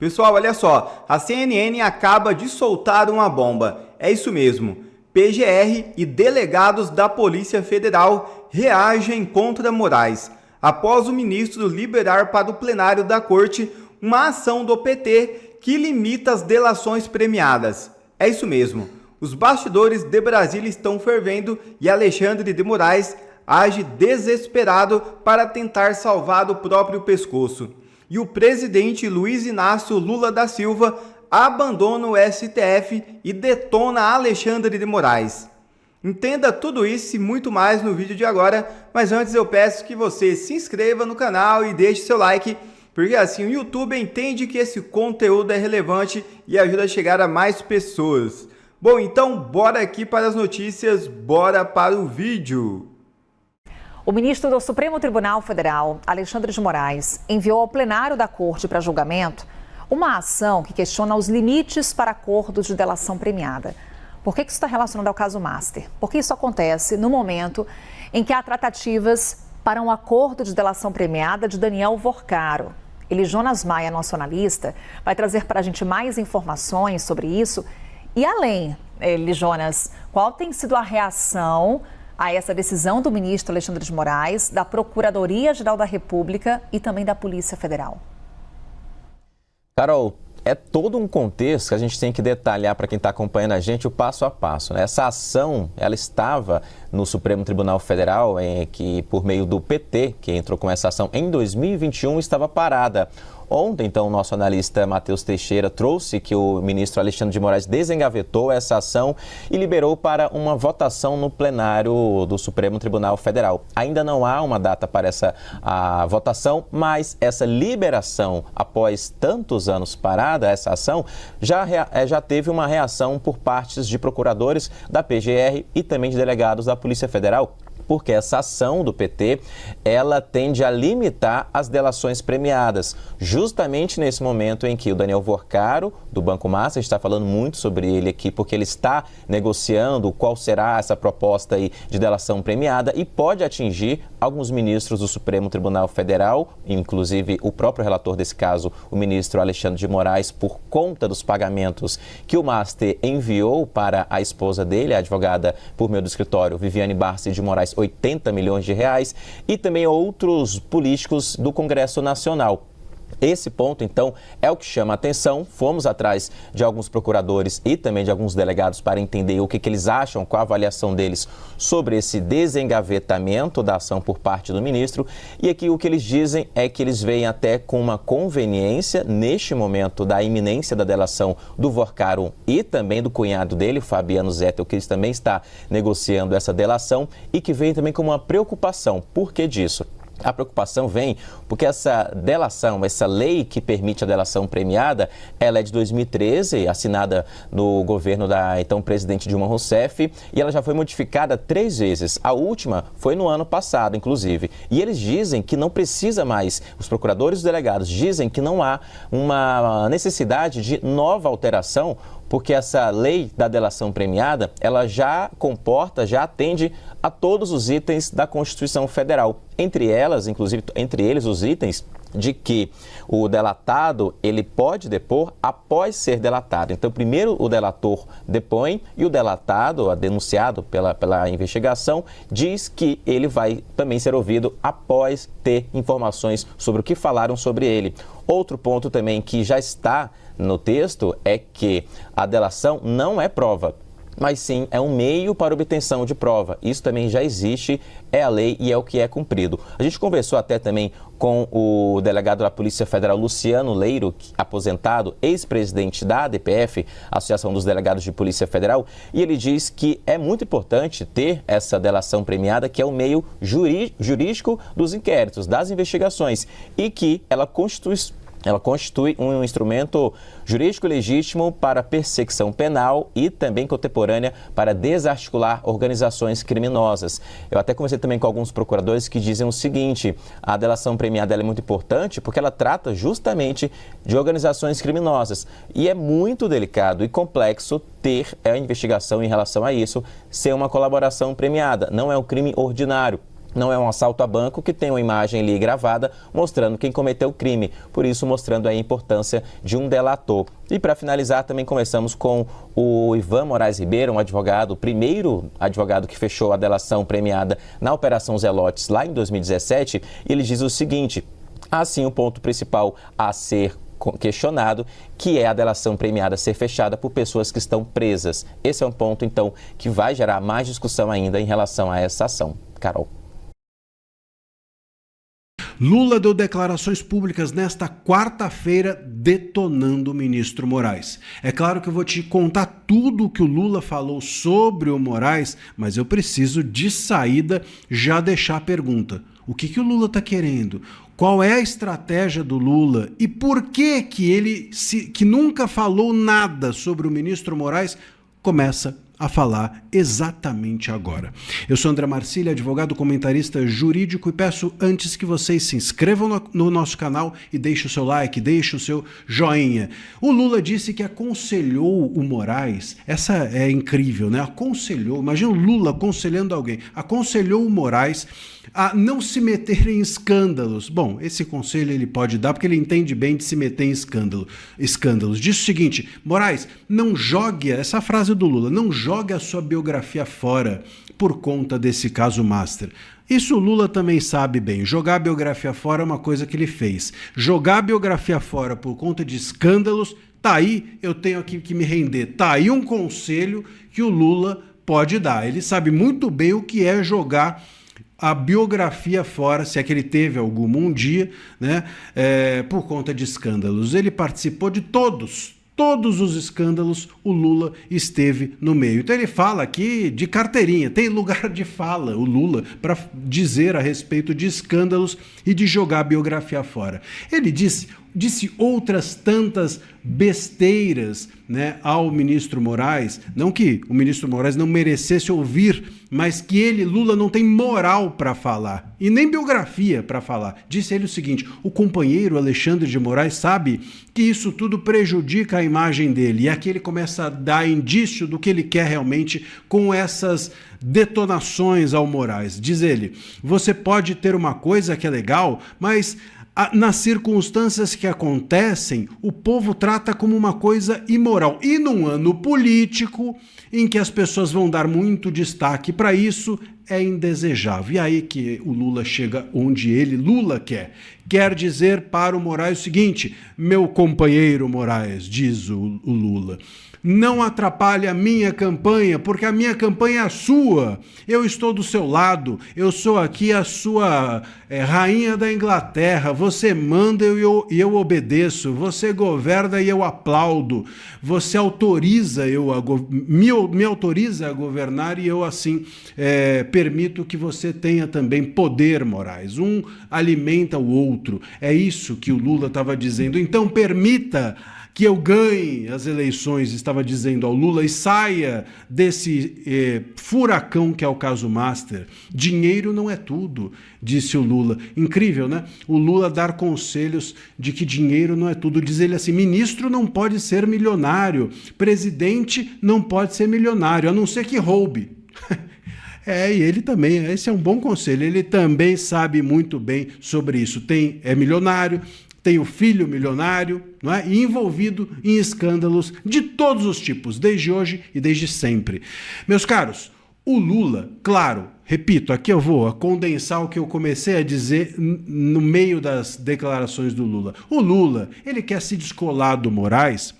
Pessoal, olha só, a CNN acaba de soltar uma bomba. É isso mesmo. PGR e delegados da Polícia Federal reagem contra Moraes após o ministro liberar para o plenário da Corte uma ação do PT que limita as delações premiadas. É isso mesmo. Os bastidores de Brasília estão fervendo e Alexandre de Moraes age desesperado para tentar salvar o próprio pescoço. E o presidente Luiz Inácio Lula da Silva abandona o STF e detona Alexandre de Moraes. Entenda tudo isso e muito mais no vídeo de agora, mas antes eu peço que você se inscreva no canal e deixe seu like, porque assim o YouTube entende que esse conteúdo é relevante e ajuda a chegar a mais pessoas. Bom, então bora aqui para as notícias, bora para o vídeo. O ministro do Supremo Tribunal Federal, Alexandre de Moraes, enviou ao plenário da Corte para julgamento uma ação que questiona os limites para acordos de delação premiada. Por que isso está relacionado ao caso Master? Porque isso acontece no momento em que há tratativas para um acordo de delação premiada de Daniel Vorcaro. Jonas Maia, nosso analista, vai trazer para a gente mais informações sobre isso. E além, Jonas, qual tem sido a reação a essa decisão do ministro Alexandre de Moraes, da Procuradoria-Geral da República e também da Polícia Federal? Carol, é todo um contexto que a gente tem que detalhar para quem está acompanhando a gente o passo a passo, né? Essa ação, ela estava no Supremo Tribunal Federal, que por meio do PT, que entrou com essa ação em 2021, estava parada. Ontem, então, o nosso analista Matheus Teixeira trouxe que o ministro Alexandre de Moraes desengavetou essa ação e liberou para uma votação no plenário do Supremo Tribunal Federal. Ainda não há uma data para essa votação, mas essa liberação, após tantos anos parada, essa ação, já teve uma reação por partes de procuradores da PGR e também de delegados da Polícia Federal, porque essa ação do PT, ela tende a limitar as delações premiadas, justamente nesse momento em que o Daniel Vorcaro, do Banco Master, a gente está falando muito sobre ele aqui, porque ele está negociando qual será essa proposta aí de delação premiada e pode atingir alguns ministros do Supremo Tribunal Federal, inclusive o próprio relator desse caso, o ministro Alexandre de Moraes, por conta dos pagamentos que o Master enviou para a esposa dele, a advogada por meio do escritório Viviane Barsi de Moraes, 80 milhões de reais, e também outros políticos do Congresso Nacional. Esse ponto, então, é o que chama a atenção. Fomos atrás de alguns procuradores e também de alguns delegados para entender o que eles acham, qual a avaliação deles sobre esse desengavetamento da ação por parte do ministro. E aqui o que eles dizem é que eles veem até com uma conveniência, neste momento, da iminência da delação do Vorcaro e também do cunhado dele, Fabiano Zettel, que também está negociando essa delação, e que vem também com uma preocupação. Por que disso? A preocupação vem porque essa delação, essa lei que permite a delação premiada, ela é de 2013, assinada no governo da então presidente Dilma Rousseff, e ela já foi modificada 3 vezes. A última foi no ano passado, inclusive. E eles dizem que não precisa mais, os procuradores e os delegados dizem que não há uma necessidade de nova alteração, porque essa lei da delação premiada, ela já comporta, já atende a todos os itens da Constituição Federal. Entre eles os itens de que o delatado, ele pode depor após ser delatado. Então, primeiro o delator depõe e o delatado, denunciado pela investigação, diz que ele vai também ser ouvido após ter informações sobre o que falaram sobre ele. Outro ponto também que já está no texto é que a delação não é prova, mas sim é um meio para obtenção de prova. Isso também já existe, é a lei e é o que é cumprido. A gente conversou até também com o delegado da Polícia Federal, Luciano Leiro, aposentado, ex-presidente da ADPF, Associação dos Delegados de Polícia Federal, e ele diz que é muito importante ter essa delação premiada, que é o meio jurídico dos inquéritos, das investigações, e que ela constitui um instrumento jurídico legítimo para perseguição penal e também contemporânea para desarticular organizações criminosas. Eu até conversei também com alguns procuradores que dizem o seguinte: a delação premiada é muito importante porque ela trata justamente de organizações criminosas e é muito delicado e complexo ter a investigação em relação a isso ser uma colaboração premiada. Não é um crime ordinário. não é um assalto a banco que tem uma imagem ali gravada mostrando quem cometeu o crime, por isso mostrando a importância de um delator. E para finalizar, também começamos com o Ivan Moraes Ribeiro, um advogado, o primeiro advogado que fechou a delação premiada na Operação Zelotes lá em 2017, e ele diz o seguinte: há sim um ponto principal a ser questionado, que é a delação premiada ser fechada por pessoas que estão presas. Esse é um ponto, então, que vai gerar mais discussão ainda em relação a essa ação. Carol. Lula deu declarações públicas nesta quarta-feira detonando o ministro Moraes. É claro que eu vou te contar tudo o que o Lula falou sobre o Moraes, mas eu preciso, de saída, já deixar a pergunta. O que o Lula está querendo? Qual é a estratégia do Lula? E por que ele, que nunca falou nada sobre o ministro Moraes, começa a falar exatamente agora? Eu sou André Marcília, advogado comentarista jurídico, e peço antes que vocês se inscrevam no nosso canal e deixem o seu like, deixem o seu joinha. O Lula disse que aconselhou o Moraes, essa é incrível, né? Aconselhou, imagina o Lula aconselhando alguém, aconselhou o Moraes a não se meter em escândalos. Bom, esse conselho ele pode dar porque ele entende bem de se meter em escândalos. Diz o seguinte: Moraes, não jogue, essa frase do Lula, não jogue a sua biografia fora por conta desse caso Master. Isso o Lula também sabe bem. Jogar a biografia fora é uma coisa que ele fez. Jogar a biografia fora por conta de escândalos, tá aí, eu tenho aqui que me render. Tá aí um conselho que o Lula pode dar. Ele sabe muito bem o que é jogar a biografia fora, se é que ele teve alguma um dia, né, por conta de escândalos. Ele participou de todos os escândalos, o Lula esteve no meio. Então ele fala aqui de carteirinha, tem lugar de fala o Lula para dizer a respeito de escândalos e de jogar a biografia fora. Ele disse outras tantas besteiras, né, ao ministro Moraes, não que o ministro Moraes não merecesse ouvir, mas que ele, Lula, não tem moral para falar e nem biografia para falar. Disse ele o seguinte: o companheiro Alexandre de Moraes sabe que isso tudo prejudica a imagem dele, e aqui ele começa a dar indício do que ele quer realmente com essas detonações ao Moraes. Diz ele: você pode ter uma coisa que é legal, mas nas circunstâncias que acontecem, o povo trata como uma coisa imoral. E num ano político, em que as pessoas vão dar muito destaque para isso, é indesejável. E aí que o Lula chega onde ele, Lula, quer. Quer dizer para o Moraes o seguinte: meu companheiro Moraes, diz o Lula, não atrapalhe a minha campanha, porque a minha campanha é a sua. Eu estou do seu lado, eu sou aqui a sua rainha da Inglaterra. Você manda e eu obedeço. Você governa e eu aplaudo. Você autoriza, me autoriza a governar e eu assim permito que você tenha também poder, Moraes. Um alimenta o outro. É isso que o Lula estava dizendo. Então permita que eu ganhe as eleições, estava dizendo ao Lula, e saia desse furacão que é o caso Master. Dinheiro não é tudo, disse o Lula. Incrível, né? O Lula dar conselhos de que dinheiro não é tudo. Diz ele assim: ministro não pode ser milionário, presidente não pode ser milionário, a não ser que roube. E ele também, esse é um bom conselho, ele também sabe muito bem sobre isso. É milionário, tem o filho milionário, não é? E envolvido em escândalos de todos os tipos, desde hoje e desde sempre. Meus caros, o Lula, claro, repito, aqui eu vou condensar o que eu comecei a dizer no meio das declarações do Lula. O Lula, ele quer se descolar do Moraes,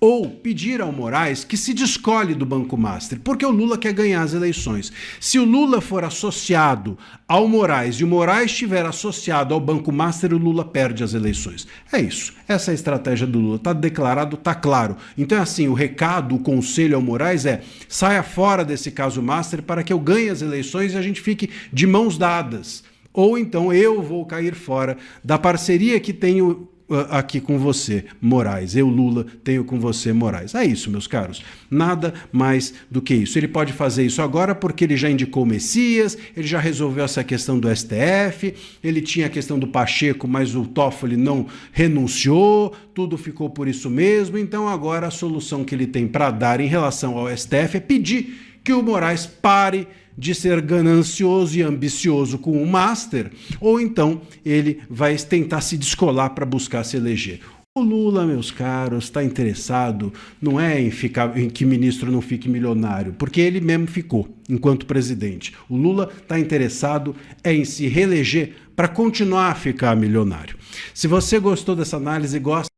ou pedir ao Moraes que se descole do Banco Master, porque o Lula quer ganhar as eleições. Se o Lula for associado ao Moraes e o Moraes estiver associado ao Banco Master, o Lula perde as eleições. É isso. Essa é a estratégia do Lula. Está declarado, está claro. Então, assim, o recado, o conselho ao Moraes é: saia fora desse caso Master para que eu ganhe as eleições e a gente fique de mãos dadas. Ou então eu vou cair fora da parceria que tenho aqui com você, Moraes. Eu, Lula, tenho com você, Moraes. É isso, meus caros. Nada mais do que isso. Ele pode fazer isso agora porque ele já indicou o Messias, ele já resolveu essa questão do STF, ele tinha a questão do Pacheco, mas o Toffoli não renunciou, tudo ficou por isso mesmo. Então agora a solução que ele tem para dar em relação ao STF é pedir que o Moraes pare de ser ganancioso e ambicioso com o Master, ou então ele vai tentar se descolar para buscar se eleger. O Lula, meus caros, está interessado não é em que ministro não fique milionário, porque ele mesmo ficou enquanto presidente. O Lula está interessado em se reeleger para continuar a ficar milionário. Se você gostou dessa análise, gosta...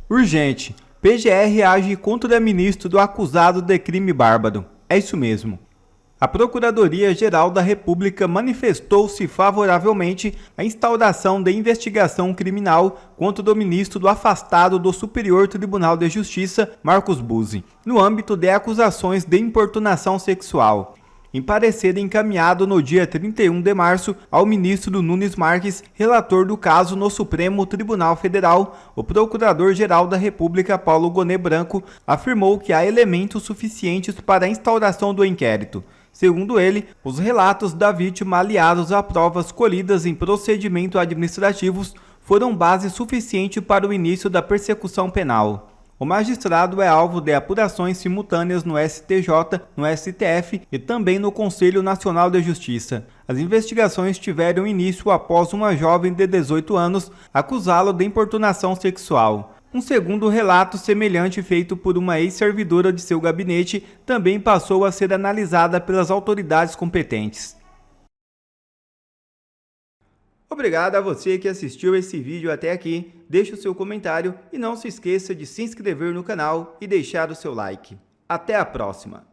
Urgente. PGR age contra ministro do acusado de crime bárbaro. É isso mesmo. A Procuradoria-Geral da República manifestou-se favoravelmente à instauração de investigação criminal contra o ministro do afastado do Superior Tribunal de Justiça, Marcos Buzzi, no âmbito de acusações de importunação sexual. Em parecer encaminhado no dia 31 de março ao ministro Nunes Marques, relator do caso no Supremo Tribunal Federal, o Procurador-Geral da República, Paulo Gonet Branco, afirmou que há elementos suficientes para a instauração do inquérito. Segundo ele, os relatos da vítima aliados a provas colhidas em procedimentos administrativos foram base suficiente para o início da persecução penal. O magistrado é alvo de apurações simultâneas no STJ, no STF e também no Conselho Nacional de Justiça. As investigações tiveram início após uma jovem de 18 anos acusá-lo de importunação sexual. Um segundo relato semelhante feito por uma ex-servidora de seu gabinete também passou a ser analisada pelas autoridades competentes. Obrigado a você que assistiu esse vídeo até aqui, deixe o seu comentário e não se esqueça de se inscrever no canal e deixar o seu like. Até a próxima!